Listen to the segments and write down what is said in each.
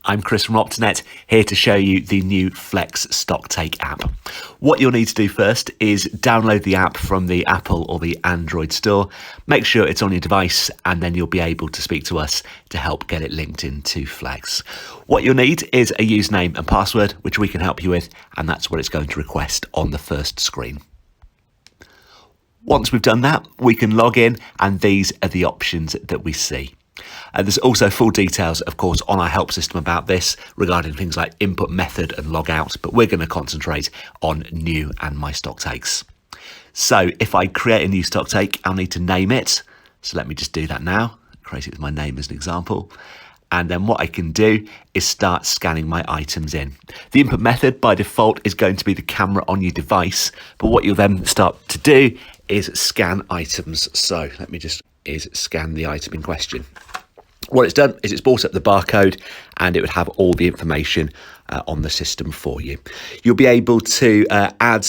I'm Chris from Optinet, here to show you the new Flex Stocktake app. What you'll need to do first is download the app from the Apple or the Android store, make sure it's on your device, and then you'll be able to speak to us to help get it linked into Flex. What you'll need is a username and password, which we can help you with, and that's what it's going to request on the first screen. Once we've done that, we can log in, and these are the options that we see. There's also full details, of course, on our help system about this regarding things like input method and log out, but we're going to concentrate on new and my stock takes. So if I create a new stock take, I'll need to name it. So let me just do that now. Create it with my name as an example. And then what I can do is start scanning my items in. The input method by default is going to be the camera on your device, but what you'll then start to do is scan items. So let me just scan the item in question. What it's done is it's brought up the barcode, and it would have all the information on the system for you. You'll be able to add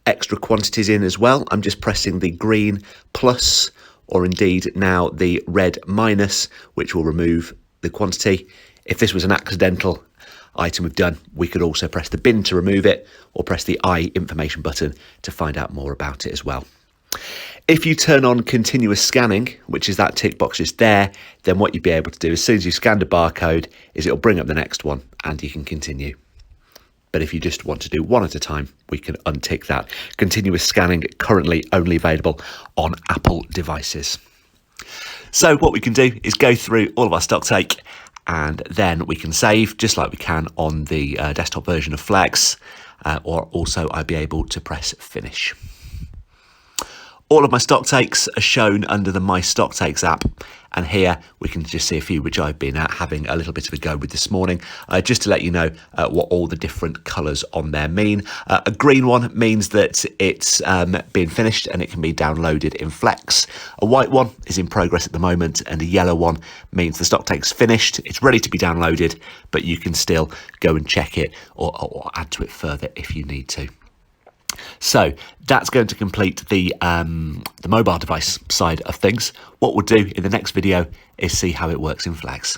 extra quantities in as well. I'm just pressing the green plus, or indeed now the red minus, which will remove the quantity. If this was an accidental item we've done, we could also press the bin to remove it, or press the I information button to find out more about it as well. If you turn on continuous scanning, which is that tick box just there, then what you'd be able to do as soon as you scanned a barcode is it'll bring up the next one and you can continue. But if you just want to do one at a time, we can untick that. Continuous scanning currently only available on Apple devices. So what we can do is go through all of our stock take, and then we can save just like we can on the desktop version of Flex, or also I'd be able to press finish. All of my stock takes are shown under the My Stock Takes app, and here we can just see a few which I've been having a little bit of a go with this morning, just to let you know what all the different colours on there mean. A green one means that it's been finished and it can be downloaded in Flex. A white one is in progress at the moment, and a yellow one means the stock take's finished, it's ready to be downloaded, but you can still go and check it or add to it further if you need to. So that's going to complete the mobile device side of things. What we'll do in the next video is see how it works in Flex.